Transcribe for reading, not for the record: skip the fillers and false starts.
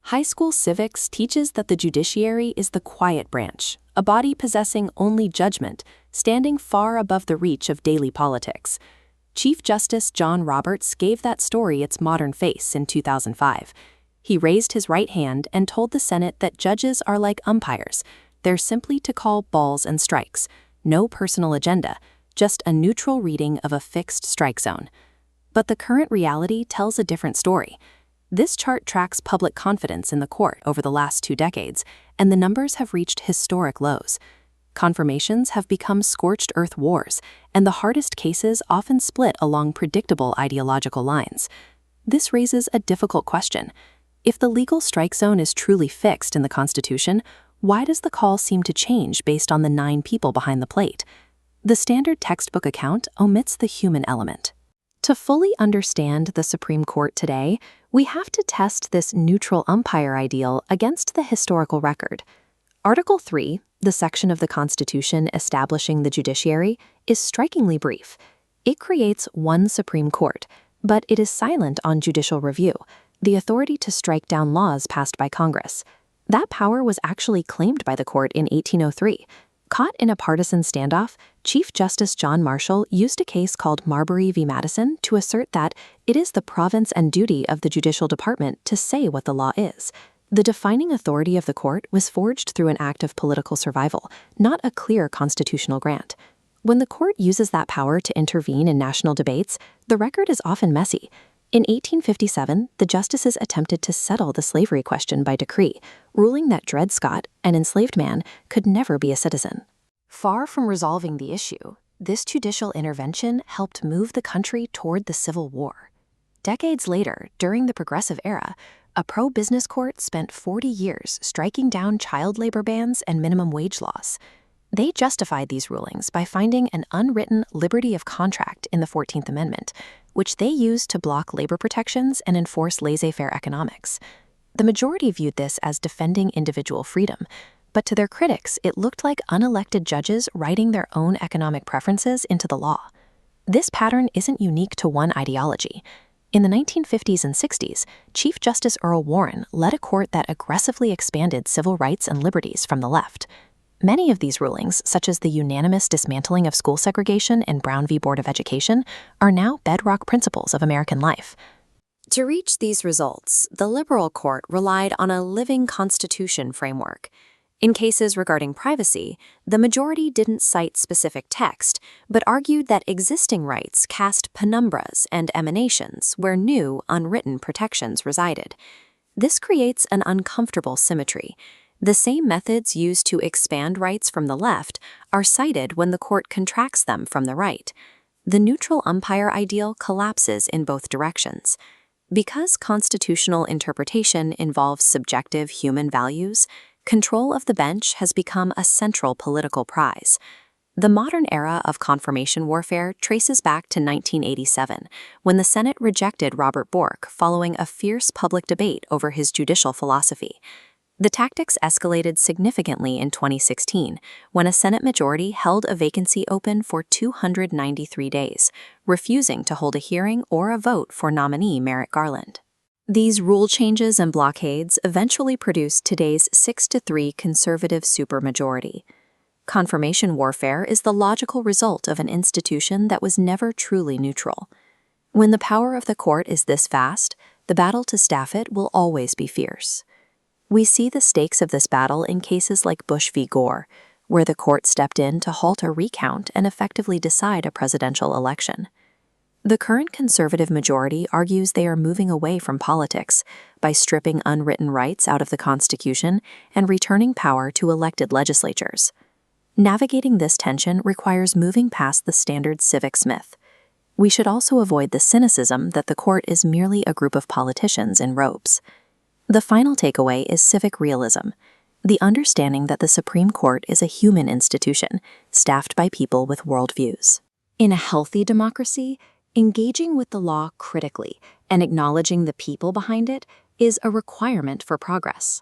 High school civics teaches that the judiciary is the quiet branch, a body possessing only judgment, standing far above the reach of daily politics. Chief Justice John Roberts gave that story its modern face in 2005. He raised his right hand and told the Senate that judges are like umpires. They're simply to call balls and strikes, no personal agenda, just a neutral reading of a fixed strike zone. But the current reality tells a different story. This chart tracks public confidence in the court over the last 2 decades, and the numbers have reached historic lows. Confirmations have become scorched earth wars, and the hardest cases often split along predictable ideological lines. This raises a difficult question. If the legal strike zone is truly fixed in the Constitution, why does the call seem to change based on the 9 people behind the plate? The standard textbook account omits the human element. To fully understand the Supreme Court today, we have to test this neutral umpire ideal against the historical record. Article 3, the section of the Constitution establishing the judiciary, is strikingly brief. It creates one Supreme Court, but it is silent on judicial review, the authority to strike down laws passed by Congress. That power was actually claimed by the court in 1803. Caught in a partisan standoff, Chief Justice John Marshall used a case called Marbury v. Madison to assert that it is the province and duty of the judicial department to say what the law is. The defining authority of the court was forged through an act of political survival, not a clear constitutional grant. When the court uses that power to intervene in national debates, the record is often messy. In 1857, the justices attempted to settle the slavery question by decree, ruling that Dred Scott, an enslaved man, could never be a citizen. Far from resolving the issue, this judicial intervention helped move the country toward the Civil War. Decades later, during the Progressive Era, a pro-business court spent 40 years striking down child labor bans and minimum wage laws. They justified these rulings by finding an unwritten liberty of contract in the 14th Amendment, which they used to block labor protections and enforce laissez-faire economics. The majority viewed this as defending individual freedom, but to their critics, it looked like unelected judges writing their own economic preferences into the law. This pattern isn't unique to one ideology. In the 1950s and 60s, Chief Justice Earl Warren led a court that aggressively expanded civil rights and liberties from the left. Many of these rulings, such as the unanimous dismantling of school segregation in Brown v. Board of Education, are now bedrock principles of American life. To reach these results, the liberal court relied on a living constitution framework. In cases regarding privacy, the majority didn't cite specific text, but argued that existing rights cast penumbras and emanations where new, unwritten protections resided. This creates an uncomfortable symmetry. The same methods used to expand rights from the left are cited when the court contracts them from the right. The neutral umpire ideal collapses in both directions. Because constitutional interpretation involves subjective human values, control of the bench has become a central political prize. The modern era of confirmation warfare traces back to 1987, when the Senate rejected Robert Bork following a fierce public debate over his judicial philosophy. The tactics escalated significantly in 2016, when a Senate majority held a vacancy open for 293 days, refusing to hold a hearing or a vote for nominee Merrick Garland. These rule changes and blockades eventually produced today's 6-3 conservative supermajority. Confirmation warfare is the logical result of an institution that was never truly neutral. When the power of the court is this vast, the battle to staff it will always be fierce. We see the stakes of this battle in cases like Bush v. Gore, where the court stepped in to halt a recount and effectively decide a presidential election. The current conservative majority argues they are moving away from politics by stripping unwritten rights out of the Constitution and returning power to elected legislatures. Navigating this tension requires moving past the standard civics myth. We should also avoid the cynicism that the court is merely a group of politicians in robes. The final takeaway is civic realism, the understanding that the Supreme Court is a human institution, staffed by people with worldviews. In a healthy democracy, engaging with the law critically and acknowledging the people behind it is a requirement for progress.